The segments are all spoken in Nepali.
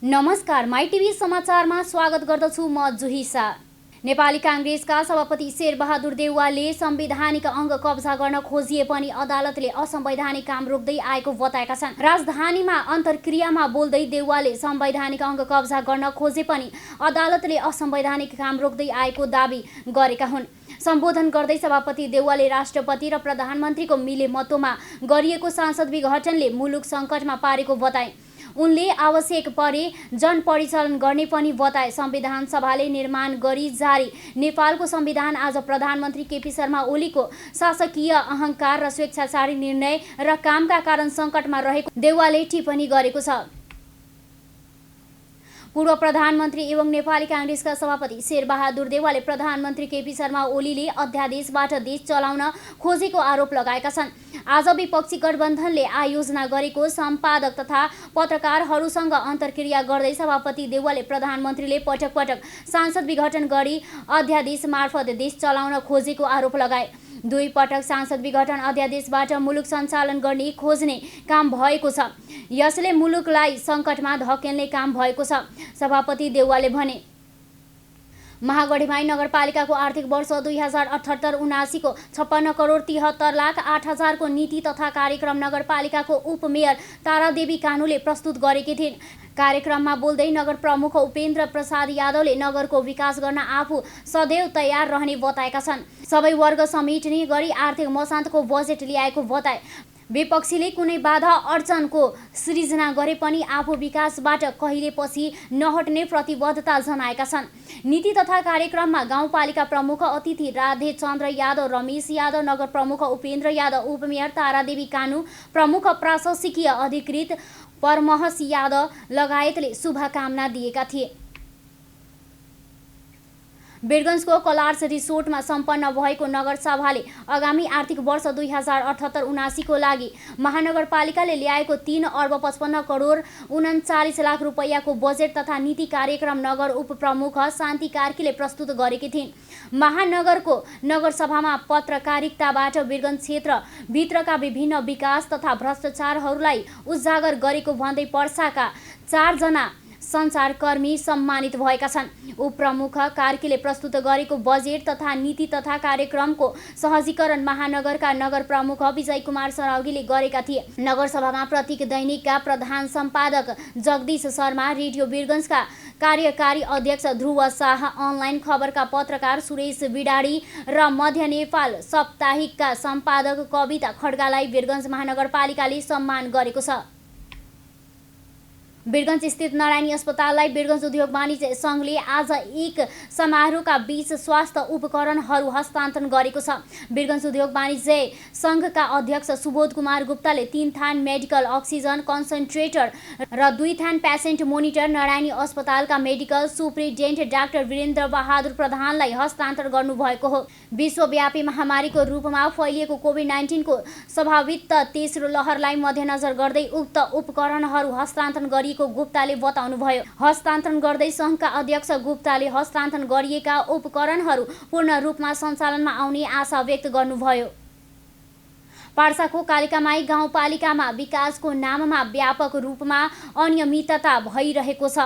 नमस्कार, माई टिभी समाचारमा स्वागत गर्दछु म जुहिसा। नेपाली कांग्रेसका सभापति शेरबहादुर देउवाले संवैधानिक अंग कब्जा गर्न खोजिए पनि अदालतले असंवैधानिक काम रोक्दै आएको बताएका छन्। राजधानीमा अन्तर्क्रियामा बोल्दै देउवाले संवैधानिक अंग कब्जा गर्न खोजे पनि अदालतले असंवैधानिक काम रोक्दै आएको दाबी गरेका हुन्। सम्बोधन गर्दै सभापति देउवाले राष्ट्रपति र प्रधानमन्त्रीको मिलेमतोमा गरिएको सांसद विघटनले मुलुक सङ्कटमा पारेको बताए। उनले आवश्यक परे जनपरिचालन गर्ने पनि बताए। संविधान सभाले निर्माण गरी जारी नेपालको संविधान आज प्रधानमन्त्री केपी शर्मा ओलीको शासकीय अहंकार र स्वेच्छाचारी निर्णय र कामका कारण सङ्कटमा रहेको देउवाले टिप्पणी गरेको छ। पूर्व प्रधानमन्त्री एवं नेपाली कांग्रेसका सभापति शेरबहादुर देउवाले प्रधानमन्त्री केपी शर्मा ओलीले अध्यादेशबाट देश चलाउन खोजेको आरोप लगाएका छन्। आज विपक्षी गठबन्धनले आयोजना गरेको सम्पादक तथा पत्रकारहरूसँग अन्तर्क्रिया गर्दै सभापति देउवाले प्रधानमन्त्रीले पटक पटक सांसद विघटन गरी अध्यादेश मार्फत देश चलाउन खोजेको आरोप लगाए। दुई पटक सांसद विघटन अध्यादेशबाट मुलुक सञ्चालन गर्ने खोज्ने काम भएको छ। यसले मुलुकलाई सङ्कटमा धकेल्ने काम भएको छ, सभापति देउवाले भने। महागढीमाई नगरपालिकाको आर्थिक वर्ष 2078-79 को 56 करोड 73 लाख 8 हजारको नीति तथा कार्यक्रम नगरपालिकाको उपमेयर तारादेवी कानुले प्रस्तुत गरेकी थिइन्। कार्यक्रममा बोल्दै नगर प्रमुख उपेन्द्र प्रसाद यादवले नगरको विकास गर्न आफू सदैव तयार रहने बताएका छन्। सबै वर्ग समेट्ने गरी आर्थिक मसान्तको बजेट ल्याएको बताए। विपक्षीले कुनै बाधा अड्चनको सृजना गरे पनि आफू विकासबाट कहिले पछि नहट्ने प्रतिबद्धता जनाएका छन्। नीति तथा कार्यक्रममा गाउँपालिका प्रमुख अतिथि राधे चन्द्र यादव, रमेश यादव, नगर प्रमुख उपेन्द्र यादव, उपमेयर तारादेवी कानु, प्रमुख प्रशासकीय अधिकृत परमहस यादव लगायतले शुभकामना दिएका थिए। वीरगञ्जको कलार्स रिसोर्टमा सम्पन्न भएको नगरसभाले आगामी आर्थिक वर्ष 2078-79 को लागि महानगरपालिकाले ल्याएको 3 अर्ब 55 करोड 39 लाख रुपैयाँको बजेट तथा नीति कार्यक्रम नगर उपप्रमुख शान्ति कार्कीले प्रस्तुत गरेकी थिइन्। महानगरको नगरसभामा पत्रकारिताबाट वीरगञ्ज क्षेत्र भित्रका विभिन्न विकास तथा भ्रष्टाचारहरूलाई उजागर गरेको भन्दै पर्साका 4 जना सञ्चारकर्मी सम्मानित भएका छन्। उपप्रमुख कार्कीले प्रस्तुत गरेको बजेट तथा नीति तथा कार्यक्रमको सहजीकरण महानगरका नगर प्रमुख विजय कुमार सराउगीले गरेका थिए। नगरसभामा प्रतीक दैनिकका प्रधान सम्पादक जगदीश शर्मा, रेडियो वीरगञ्जका कार्यकारी अध्यक्ष ध्रुव शाह, अनलाइन खबरका पत्रकार सुरेश बिडाडी र मध्य नेपाल साप्ताहिकका सम्पादक कविता खड्गालाई वीरगञ्ज महानगरपालिकाले सम्मान गरेको छ। वीरगञ्ज स्थित नारायणी अस्पताललाई वीरगञ्ज उद्योग वाणिज्य सङ्घले आज एक समारोहका बीच स्वास्थ्य उपकरणहरू हस्तान्तरण गरेको छ। वीरगञ्ज उद्योग वाणिज्य सङ्घका अध्यक्ष सुबोध कुमार गुप्ताले 3 थान मेडिकल अक्सिजन कन्सन्ट्रेटर र 2 थान पेसेन्ट मोनिटर नारायणी अस्पतालका medical superintendent doctor Virendra Bahadur प्रधानलाई हस्तान्तरण गर्नुभएको हो। विश्वव्यापी महामारीको रूपमा फैलिएको कोभिड-19 को सम्भावित तेस्रो लहरलाई मध्यनजर गर्दै उक्त उपकरणहरू हस्तान्तरण गरी गुप्ताले बताउनुभयो। हस्तान्तरण गर्दै सङ्घका अध्यक्ष गुप्ताले हस्तान्तरण गरिएका उपकरणहरू पूर्ण रूपमा सञ्चालनमा आउने आशा व्यक्त गर्नुभयो। पार्साको कालिकामाई गाउँपालिकामा विकासको नाममा व्यापक रूपमा अनियमितता भइरहेको छ।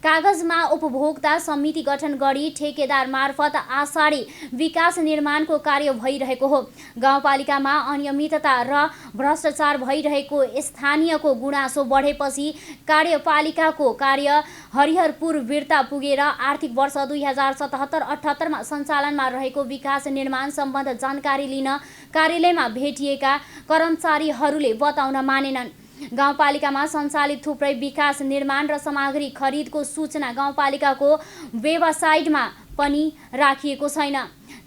कागजमा उपभोक्ता समिति गठन गरी ठेकेदार मार्फत आषाढी विकास निर्माणको कार्य भइरहेको हो। गाउँपालिकामा अनियमितता र भ्रष्टाचार भइरहेको स्थानीयको गुनासो बढेपछि कार्यपालिकाको कार्य हरिहरपुर बिर्ता पुगेर आर्थिक वर्ष 2077-78 मा सञ्चालनमा रहेको विकास निर्माण सम्बन्ध जानकारी लिन कार्यालयमा भेटिएका कर्मचारीहरूले बताउन मानेनन्। गाउँपालिकामा सञ्चालित थुप्रै विकास निर्माण र सामग्री खरिदको सूचना गाउँपालिकाको वेबसाइटमा पनि राखिएको छैन।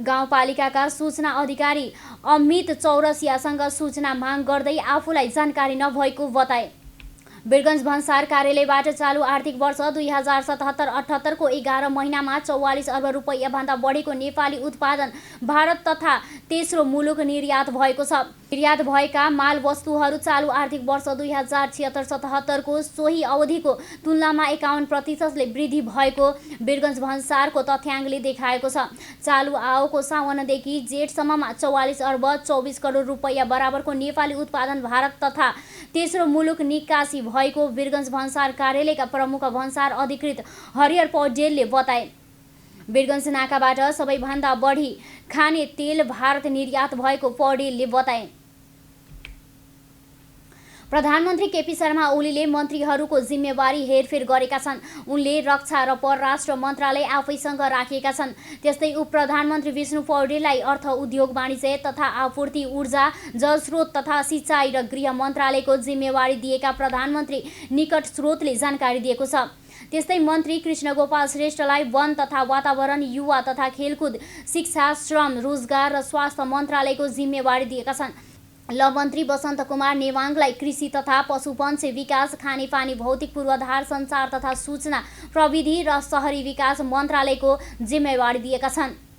गाउँपालिकाका सूचना अधिकारी अमित चौरसियासँग सूचना माग गर्दै आफूलाई जानकारी नभएको बताए। वीरगञ्ज भन्सार कार्यालयबाट चालु आर्थिक वर्ष 2077-78 को 11 महिनामा 44 अर्ब रुपैयाँ भन्दा बढीको नेपाली उत्पादन भारत तथा तेस्रो मुलुक निर्यात भएको छ। निर्यात भएका माल वस्तुहरू चालु आर्थिक वर्ष 2076-77 को सोही अवधिको तुलनामा 51% वृद्धि भएको वीरगञ्ज भन्सारको तथ्याङ्कले देखाएको छ। चालु आवकको साउनदेखि जेठसम्ममा 44 अर्ब 24 करोड रुपैयाँ बराबरको नेपाली उत्पादन भारत तथा तेस्रो मुलुक निकासी भएको वीरगञ्ज भन्सार कार्यालयका प्रमुख भन्सार अधिकृत हरिहर पौडेलले बताए। वीरगञ्ज नाकाबाट सबैभन्दा बढी खाने तेल भारत निर्यात भएको पौडेलले बताए। प्रधानमन्त्री केपी शर्मा ओलीले मन्त्रीहरूको जिम्मेवारी हेरफेर गरेका छन्। उनले रक्षा र परराष्ट्र मन्त्रालय आफैसँग राखेका छन्। त्यस्तै उपप्रधानमन्त्री विष्णु पौडेललाई अर्थ, उद्योग, वाणिज्य तथा आपूर्ति, ऊर्जा, जलस्रोत तथा सिँचाइ र गृह मन्त्रालयको जिम्मेवारी दिएका प्रधानमन्त्री निकट स्रोतले जानकारी दिएको छ। त्यस्तै मन्त्री कृष्णगोपाल श्रेष्ठलाई वन तथा वातावरण, युवा तथा खेलकुद, शिक्षा, श्रम, रोजगार र स्वास्थ्य मन्त्रालयको जिम्मेवारी दिएका छन्। ल मन्त्री वसन्त कुमार नेवाङलाई कृषि तथा पशुपन्छी विकास, खानेपानी, भौतिक पूर्वाधार, सञ्चार तथा सूचना प्रविधि र शहरी विकास मन्त्रालयको जिम्मेवारी दिएका छन्।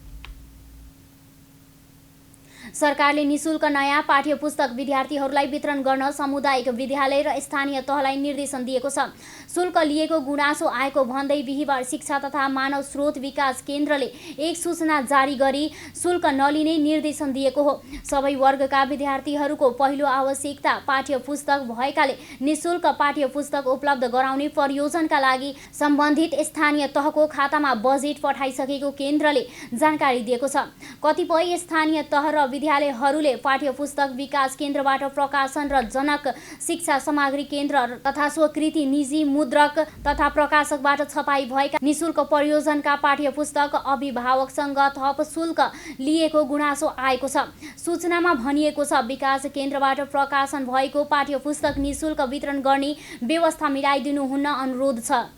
सरकारले निशुल्क नयाँ पाठ्यपुस्तक विद्यार्थीहरूलाई वितरण गर्न सामुदायिक विद्यालय र स्थानीय तहलाई निर्देशन दिएको छ। शुल्क लिएको गुनासो आएको भन्दै बिहीबार शिक्षा तथा मानव स्रोत विकास केन्द्रले एक सूचना जारी गरी शुल्क नलिने निर्देशन दिएको हो। सबै वर्गका विद्यार्थीहरूको पहिलो आवश्यकता पाठ्यपुस्तक भएकाले निशुल्क पाठ्यपुस्तक उपलब्ध गराउने प्रयोजनका लागि सम्बन्धित स्थानीय तहको खातामा बजेट पठाइसकेको केन्द्रले जानकारी दिएको छ। कतिपय स्थानीय तह र विद्यालयहरूले पाठ्यपुस्तक विकास केन्द्रबाट प्रकाशन र जनक शिक्षा सामग्री केन्द्र तथा स्वीकृति निजी मुद्रक तथा प्रकाशकबाट छपाई भएका निशुल्क प्रयोजनका पाठ्यपुस्तक अभिभावकसँग थप शुल्क लिएको गुनासो आएको छ। सूचनामा भनिएको छ, विकास केन्द्रबाट प्रकाशन भएको पाठ्यपुस्तक निशुल्क वितरण गर्ने व्यवस्था मिलाइदिनुहुन अनुरोध छ।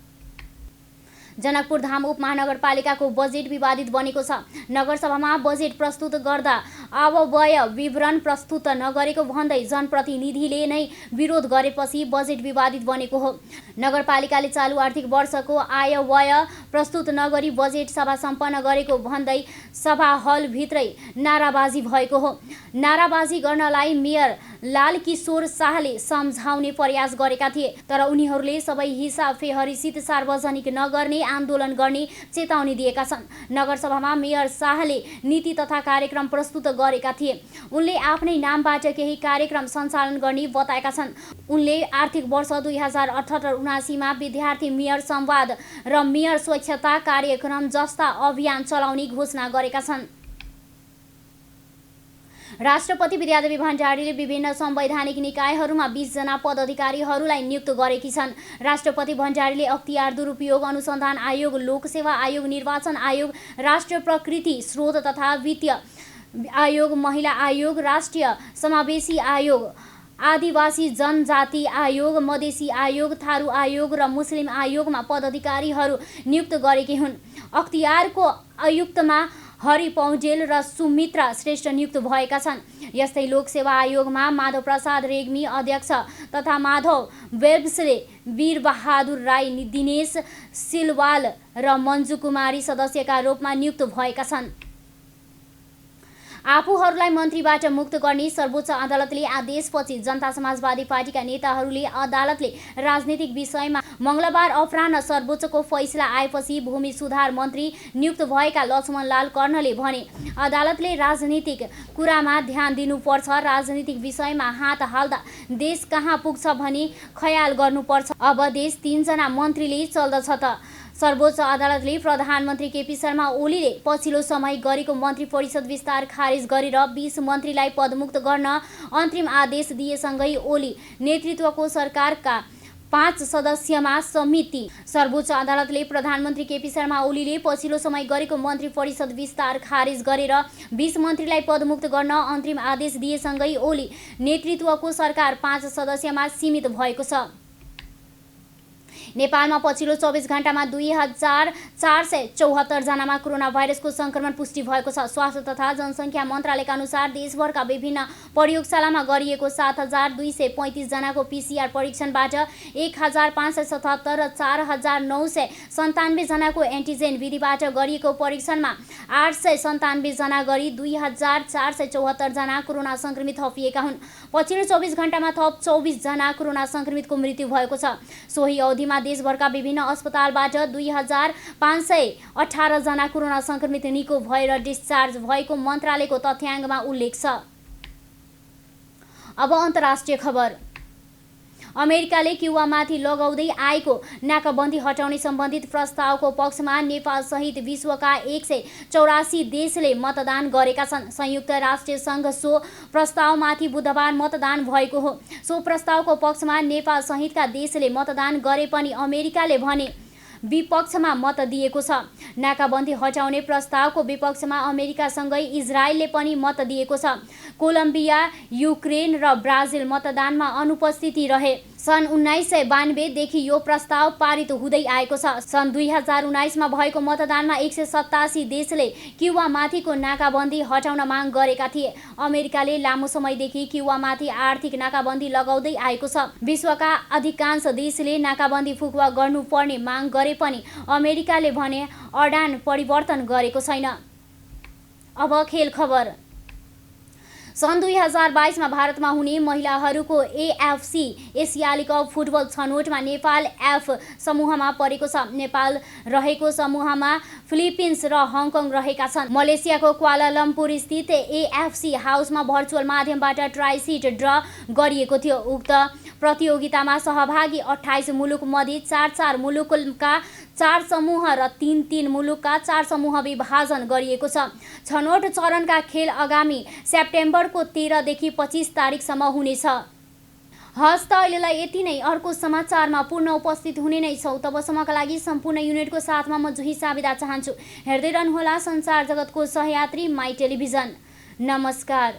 जनकपुर धाम उपमहानगरपालिकाको बजेट विवादित बनेको छ। नगरसभामा बजेट प्रस्तुत गर्दा आवव्यय विवरण प्रस्तुत नगरेको भन्दै जनप्रतिनिधिले नै विरोध गरेपछि बजेट विवादित बनेको हो। नगरपालिकाले चालु आर्थिक वर्षको आयव्यय प्रस्तुत नगरी बजेट सभा सम्पन्न गरेको भन्दै सभा हलभित्रै नाराबाजी भएको हो। नाराबाजी गर्नलाई मेयर लालकिशोर शाहले सम्झाउने प्रयास गरेका थिए, तर उनीहरूले सबै हिसाब फेहरिसित सार्वजनिक नगर्ने आन्दोलन गर्ने चेतावनी दिएका छन्। नगरसभामा मेयर शाहले नीति तथा कार्यक्रम प्रस्तुत गरेका थिए। उनले आफ्नै नामबाट केही कार्यक्रम सञ्चालन गर्ने बताएका छन्। उनले आर्थिक वर्ष 2078-79 मा विद्यार्थी मेयर संवाद र मेयर स्वच्छता कार्यक्रम जस्ता अभियान चलाउने घोषणा गरेका छन्। राष्ट्रपति विद्यादेवी भण्डारीले विभिन्न संवैधानिक निकायहरूमा 20 जना पदाधिकारीहरूलाई नियुक्त गरेकी छन्। राष्ट्रपति भण्डारीले अख्तियार दुरुपयोग अनुसन्धान आयोग, लोकसेवा आयोग, निर्वाचन आयोग, राष्ट्रिय प्रकृति स्रोत तथा वित्तीय आयोग, महिला आयोग, राष्ट्रिय समावेशी आयोग, आदिवासी जनजाति आयोग, मधेसी आयोग, थारू आयोग र मुस्लिम आयोगमा पदाधिकारीहरू नियुक्त गरेकी हुन्। अख्तियारको आयुक्तमा हरि पौडेल र सुमित्रा श्रेष्ठ नियुक्त भएका छन्। यस्तै लोकसेवा आयोगमा माधव प्रसाद रेग्मी अध्यक्ष तथा माधव वेब्सले, वीरबहादुर राई, दिनेश सिलवाल र मञ्जु कुमारी सदस्यका रूपमा नियुक्त भएका छन्। आफूहरूलाई मन्त्रीबाट मुक्त गर्ने सर्वोच्च अदालतले आदेशपछि जनता समाजवादी पार्टीका नेताहरूले अदालतले राजनीतिक विषयमा मंगलबार अपराह्न सर्वोच्चको फैसला आएपछि भूमि सुधार मन्त्री नियुक्त भएका लक्ष्मणलाल कर्णले भने, अदालतले राजनीतिक कुरामा ध्यान दिनुपर्छ, राजनीतिक विषयमा हात हाल्दा देश कहाँ पुग्छ भनी ख्याल गर्नुपर्छ। अब देश 3 जना मन्त्रीले चल्दछ त। सर्वोच्च अदालतले प्रधानमन्त्री केपी शर्मा ओलीले पछिल्लो समय गरेको मन्त्री परिषद विस्तार खारेज गरेर 20 मन्त्रीलाई पदमुक्त गर्न अन्तरिम आदेश दिएसँगै ओली नेतृत्वको सरकारका 5 सदस्यमा समिति सर्वोच्च अदालतले प्रधानमन्त्री केपी शर्मा ओलीले पछिल्लो समय गरेको मन्त्री परिषद विस्तार खारेज गरेर 20 मन्त्रीलाई पदमुक्त गर्न अन्तरिम आदेश दिएसँगै ओली नेतृत्वको सरकार 5 सदस्यमा सीमित भएको छ। नेपालमा पछिल्लो 24 घण्टामा 2474 जनामा कोरोना भाइरसको संक्रमण पुष्टि भएको छ। स्वास्थ्य तथा जनसङ्ख्या मन्त्रालयका अनुसार देशभरका विभिन्न प्रयोगशालामा गरिएको 7235 जनाको पीसीआर परीक्षणबाट 1577 र 4997 जनाको एन्टिजेन विधिबाट गरिएको परीक्षणमा 897 जना गरी 2474 जना कोरोना संक्रमित थपिएका हुन्। पछिल्लो 24 घण्टामा थप 24 जना कोरोना संक्रमितको मृत्यु भएको छ। सोही अवधिमा देशभरका विभिन्न अस्पतालबाट 2518 जना कोरोना संक्रमित निको भएर डिस्चार्ज भएको मन्त्रालयको तथ्याङ्कमा उल्लेख छ। अब अन्तर्राष्ट्रिय खबर। अमेरिकाले क्युबामाथि लगाउँदै आएको नाकाबन्दी हटाउने सम्बन्धित प्रस्तावको पक्षमा नेपाल सहित विश्वका 184 देशले मतदान गरेका छन्। संयुक्त राष्ट्र संघ सो प्रस्तावमाथि बुधबार मतदान भएको हो। सो प्रस्तावको पक्षमा नेपाल सहितका देशले मतदान गरे पनि अमेरिकाले भने विपक्षमा मत दिएको छ। नाकाबन्दी हटाउने प्रस्तावको विपक्षमा अमेरिकासँगै इजरायलले पनि मत दिएको छ। कोलम्बिया, युक्रेन र ब्राजिल मतदानमा अनुपस्थिति रहे। सन् 1992 देखि यो प्रस्ताव पारित हुँदै आएको छ। सन् 2019 मा भएको मतदानमा 187 देशले क्युबामाथिको नाकाबन्दी हटाउन माग गरेका थिए। अमेरिकाले लामो समयदेखि क्युबामाथि आर्थिक नाकाबन्दी लगाउँदै आएको छ। विश्वका अधिकांश देशले नाकाबन्दी फुकुवा गर्नुपर्ने माग गरे पनि अमेरिकाले भने अडान परिवर्तन गरेको छैन। अब खेल खबर। सन् 2022 मा भारतमा हुने महिलाहरूको एएफसी एसियाली कप फुटबल छनौटमा नेपाल एफ समूहमा परेको छ। नेपाल रहेको समूहमा फिलिपिन्स र हङकङ रहेका छन्। मलेसियाको क्वालालम्पुर स्थित एएफसी हाउसमा भर्चुअल माध्यमबाट ट्राइसिट ड्र गरिएको थियो। उक्त प्रतियोगितामा सहभागी 28 मुलुक मध्ये 4-4 मुलुकका 4 समूह र 3-3 मुलुकका 4 समूह विभाजन गरिएको छ। छनौट चरणका खेल आगामी सेप्टेम्बरको 13 देखि 25 तारिकसम्म हुनेछ। हस् त अहिलेलाई यति नै। अर्को समाचारमा पुनः उपस्थित हुने नै छौँ। तबसम्मका लागि सम्पूर्ण युनिटको साथमा म जुही साबिदा चाहन्छु। हेर्दै रहनुहोला संसार जगतको सहयात्री माई टेलिभिजन। नमस्कार।